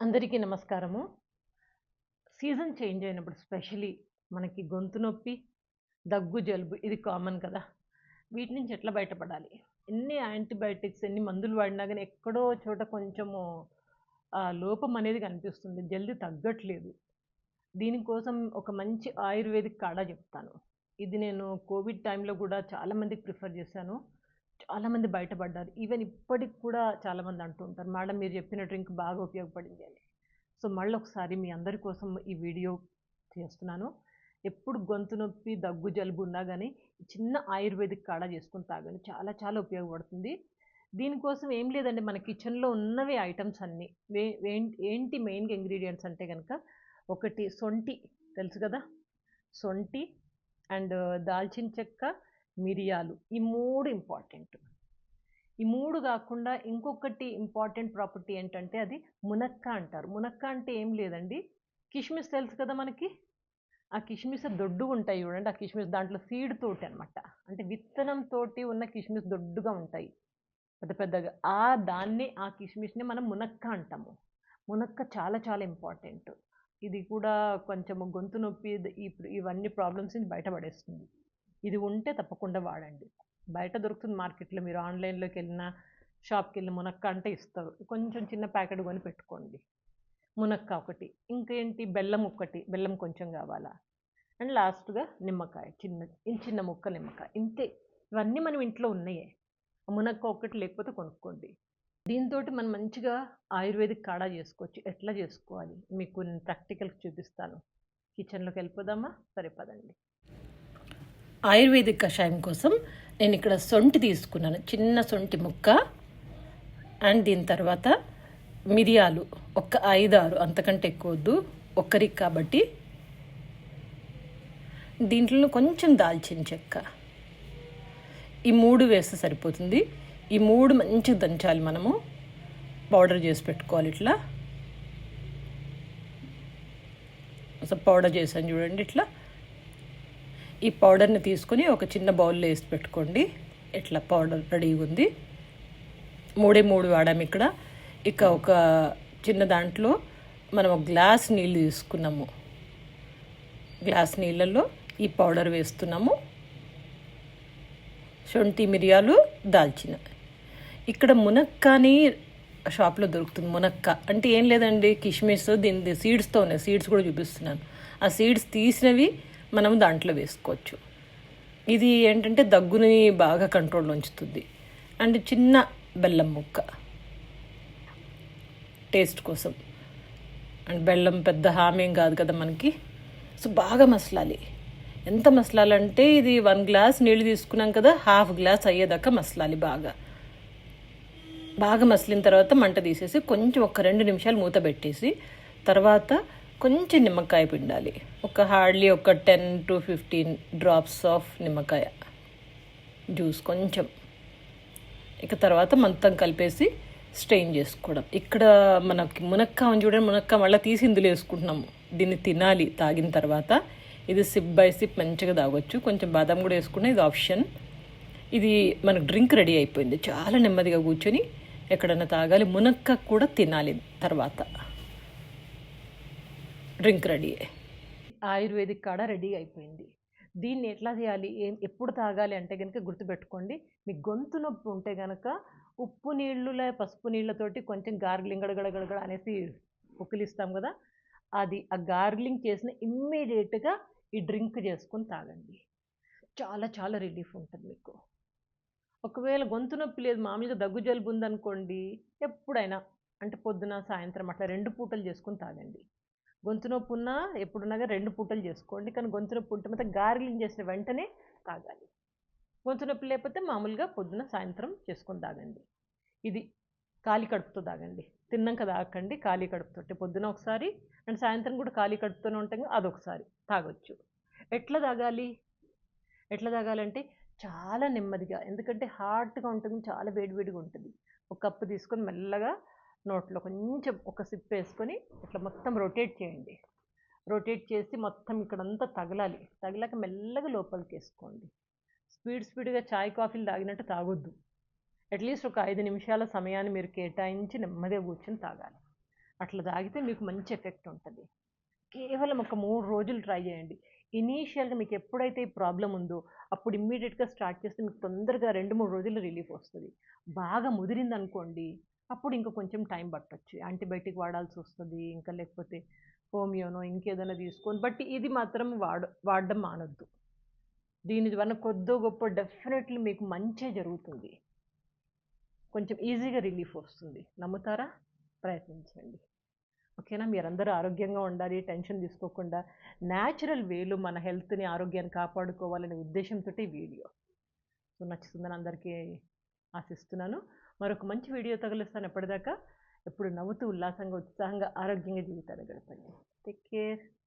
అందరికీ నమస్కారము. Season change అయినప్పుడు స్పెషల్లీ మనకి గొంతు నొప్పి, దగ్గు, జలుబు ఇది కామన్ కదా! వీటి నుంచి ఎట్లా బయటపడాలి? ఎన్ని యాంటీబయోటిక్స్, ఎన్ని మందులు వాడినా గాని ఎక్కడో చోట కొంచెము లోపం అనేది కనిపిస్తుంది. జల్దీ తగ్గట్లేదు. దీనికోసం ఒక మంచి ఆయుర్వేదిక్ కాడా చెప్తాను. ఇది నేను కోవిడ్ టైంలో గూడా చాలా మందికి ప్రిఫర్ చేశాను. చాలామంది బయటపడ్డారు. ఈవెన్ ఇప్పటికి కూడా చాలామంది అంటూ ఉంటారు, "మేడం మీరు చెప్పిన డ్రింక్ బాగా ఉపయోగపడింది" అని. సో, మళ్ళొకసారి మీ అందరి కోసం ఈ వీడియో చేస్తున్నాను. ఎప్పుడు గొంతు నొప్పి, దగ్గు, జలుబు ఉన్నా గానీ చిన్న ఆయుర్వేదిక్ కాడా చేసుకొని తాగండి. చాలా చాలా ఉపయోగపడుతుంది. దీనికోసం ఏం లేదండి, మన కిచెన్‌లో ఉన్నవే ఐటెమ్స్ అన్నీ. ఏంటి మెయిన్‌గా ఇంగ్రీడియెంట్స్ అంటే గనక, ఒకటి సొంఠి తెలుసు కదా! సొంఠి అండ్ దాల్చిన చెక్క, మిరియాలు ఈ 3 ఇంపార్టెంట్. ఈ 3 గాకుండా ఇంకొకటి ఇంపార్టెంట్ ప్రాపర్టీ ఏంటంటే అది మునక్క అంటారు. మునక్క అంటే ఏం లేదండి, కిస్మిస్ తెలుసు కదా మనకి. ఆ కిస్మిస్ దొడ్డుగుంటాయి చూడండి. ఆ కిస్మిస్ దాంట్లో సీడ్ తోటి అనమాట. అంటే విత్తనం తోటి ఉన్న కిస్మిస్ దొడ్డుగా ఉంటాయి. పెద్ద పెద్దగా. ఆ కిస్మిస్‌ని మనం మునక్క అంటాము. మునక్క చాలా చాలా ఇంపార్టెంట్. ఇది కూడా కొంచెం గొంతు నొప్పి ఇప్పుడు ఇవన్నీ ప్రాబ్లమ్స్ నుంచి బయటపడేస్తుంది. ఇది ఉంటే తప్పకుండా వాడండి. బయట దొరుకుతుంది మార్కెట్‌లో. మీరు ఆన్‌లైన్‌లోకెళ్ళినా, షాప్‌కెళ్ళి మునక్క అంటే ఇస్తారు. కొంచెం చిన్న ప్యాకెట్ కొని పెట్టుకోండి. మునక్క ఒకటి. ఇంకేంటి బెల్లం ఒకటి. బెల్లం కొంచెం కావాలా. అండ్ లాస్ట్‌గా నిమ్మకాయ చిన్న ముక్క నిమ్మకాయ. ఇంతే. ఇవన్నీ మనం ఇంట్లో ఉన్నయే. మునక్క ఒక్కటి లేకపోతే కొనుక్కోండి. దీంతోటి మనం మంచిగా ఆయుర్వేదిక్ కాడా చేసుకోవచ్చు. ఎట్లా చేసుకోవాలి? మీకు నేను ప్రాక్టికల్‌గా చూపిస్తాను. కిచెన్‌లోకి వెళ్ళిపోదామా? సరే పదండి. ఆయుర్వేదిక్ కషాయం కోసం నేను ఇక్కడ సొంఠి తీసుకున్నాను. చిన్న సొంఠి ముక్క. అండ్ దీని తర్వాత మిరియాలు ఒక 5, 6, అంతకంటే ఎక్కువ వద్దు. ఒక్కరికి కాబట్టి. దీంట్లో కొంచెం దాల్చిన చెక్క. ఈ 3 వేస్తే సరిపోతుంది. ఈ 3 మంచిగా దంచాలి. మనము పౌడర్ చేసి పెట్టుకోవాలి. ఇట్లా అసలు పౌడర్ చేసాను చూడండి. ఇట్లా ఈ పౌడర్ని తీసుకొని ఒక చిన్న బౌల్లో వేసి పెట్టుకోండి. ఇట్లా పౌడర్ రెడీగా ఉంది. 3 వాడాము ఇక్కడ. ఇక ఒక చిన్న దాంట్లో మనం ఒక గ్లాస్ నీళ్ళు తీసుకున్నాము. గ్లాస్ నీళ్ళల్లో ఈ పౌడర్ వేస్తున్నాము. శొంఠి, మిరియాలు, దాల్చిన. ఇక్కడ మునక్కాని షాప్లో దొరుకుతుంది. మునక్క అంటే ఏం లేదండి, కిష్మిస్ దీని సీడ్స్తో ఉన్నాయి. సీడ్స్ కూడా చూపిస్తున్నాను. ఆ సీడ్స్ తీసినవి మనం దాంట్లో వేసుకోవచ్చు. ఇది ఏంటంటే దగ్గుని బాగా కంట్రోల్లో ఉంచుతుంది. అండ్ చిన్న బెల్లం ముక్క టేస్ట్ కోసం. అండ్ బెల్లం పెద్ద హామేం కాదు కదా మనకి. సో బాగా మసలాలి. ఎంత మసలాలంటే ఇది 1 గ్లాస్ నీళ్ళు తీసుకున్నాం కదా, 1/2 గ్లాస్ అయ్యేదాకా మసలాలి. బాగా మసిలిన తర్వాత మంట తీసేసి కొంచెం ఒక 2 నిమిషాలు మూత పెట్టేసి తర్వాత కొంచెం నిమ్మకాయ పిండాలి. హార్డ్లీ ఒక 10 to 15 డ్రాప్స్ ఆఫ్ నిమ్మకాయ జ్యూస్ కొంచెం. ఇక తర్వాత మొత్తం కలిపేసి స్ట్రెయిన్ చేసుకోవడం. ఇక్కడ మనకి మునక్క చూడండి. మునక్క మళ్ళీ తీసి ఇందులో వేసుకుంటున్నాము. దీన్ని తినాలి తాగిన తర్వాత. ఇది సిప్ బై సిప్ మంచిగా తాగొచ్చు. కొంచెం బాదం కూడా వేసుకున్నా, ఇది ఆప్షన్. ఇది మనకు డ్రింక్ రెడీ అయిపోయింది. చాలా నెమ్మదిగా కూర్చొని ఎక్కడన్నా తాగాలి. మునక్క కూడా తినాలి. తర్వాత డ్రింక్ రెడీ. ఆయుర్వేదిక్ కాడ రెడీ అయిపోయింది. దీన్ని ఎట్లా చేయాలి, ఎప్పుడు తాగాలి అంటే కనుక గుర్తుపెట్టుకోండి. మీ గొంతు నొప్పి ఉంటే కనుక ఉప్పు నీళ్ళులే పసుపు నీళ్ళతోటి కొంచెం గార్గిలింగ్ గడగడగడగడ అనేసి పుక్కిలిస్తాం కదా, ఆ గార్గిలింగ్ చేసిన ఇమ్మీడియట్గా ఈ డ్రింక్ చేసుకొని తాగండి. చాలా చాలా రిలీఫ్ ఉంటుంది మీకు. ఒకవేళ గొంతు నొప్పి లేదు, మామూలుగా దగ్గు జలుబు ఉందనుకోండి, ఎప్పుడైనా అంటే పొద్దున సాయంత్రం అట్లా 2 పూటలు చేసుకొని తాగండి. గొంతు నొప్పి ఉన్నా ఎప్పుడున్నా 2 పూటలు చేసుకోండి. కానీ గొంతు నొప్పి ఉంటే మాత్రం గార్గిలింగ్ చేసిన వెంటనే తాగాలి. గొంతు నొప్పి లేకపోతే మామూలుగా పొద్దున సాయంత్రం చేసుకొని తాగండి. ఇది ఖాళీ కడుపుతో తాగండి. తిన్నాక తాగకండి. ఖాళీ కడుపుతోటి పొద్దున ఒకసారి అండ్ సాయంత్రం కూడా ఖాళీ కడుపుతోనే ఉంటాం, అదొకసారి తాగొచ్చు. ఎట్లా తాగాలంటే చాలా నెమ్మదిగా. ఎందుకంటే హాట్గా ఉంటుంది, చాలా వేడివేడిగా ఉంటుంది. ఒక కప్పు తీసుకొని మెల్లగా నోట్లో కొంచెం ఒక సిప్ వేసుకొని ఇట్లా మొత్తం రొటేట్ చేయండి. రొటేట్ చేసి మొత్తం ఇక్కడంతా తగిలాక మెల్లగా లోపలికి వేసుకోండి. స్పీడ్గా చాయ్ కాఫీలు తాగినట్టు తాగొద్దు. అట్లీస్ట్ ఒక 5 నిమిషాల సమయాన్ని మీరు కేటాయించి నెమ్మదిగా కూర్చొని తాగాలి. అట్లా తాగితే మీకు మంచి ఎఫెక్ట్ ఉంటుంది. కేవలం ఒక 3 రోజులు ట్రై చేయండి. ఇనీషియల్‌గా మీకు ఎప్పుడైతే ఈ ప్రాబ్లమ్ ఉందో అప్పుడు ఇమ్మీడియేట్‌గా స్టార్ట్ చేస్తే మీకు తొందరగా 2, 3 రోజుల్లో రిలీఫ్ వస్తది. బాగా ముదిరిందనుకోండి అప్పుడు ఇంకా కొంచెం టైం పట్టొచ్చు. యాంటీబయాటిక్ వాడాల్సి వస్తది. ఇంకా లేకపోతే హోమియోనో ఇంకేదైనా తీసుకొని బట్ ఇది మాత్రం వాడడం మానొద్దు. దీని వలన కొద్దో గొప్పో డెఫినెట్‌లీ మీకు మంచే జరుగుతుంది. కొంచెం ఈజీగా రిలీఫ్ వస్తుంది. నమ్ముతారా? ప్రయత్నించండి. ఓకేనా? మీరందరూ ఆరోగ్యంగా ఉండాలి. టెన్షన్ తీసుకోకుండా న్యాచురల్ వేలో మన హెల్త్‌ని, ఆరోగ్యాన్ని కాపాడుకోవాలనే ఉద్దేశంతోటి ఈ వీడియో. సో, నచ్చుతుందని అందరికీ ఆశిస్తున్నాను. మరొక మంచి వీడియోతో కలుస్తాను. ఎప్పటిదాకా ఎప్పుడు నవ్వుతూ, ఉల్లాసంగా, ఉత్సాహంగా, ఆరోగ్యంగా జీవితాన్ని గడపండి. Take care.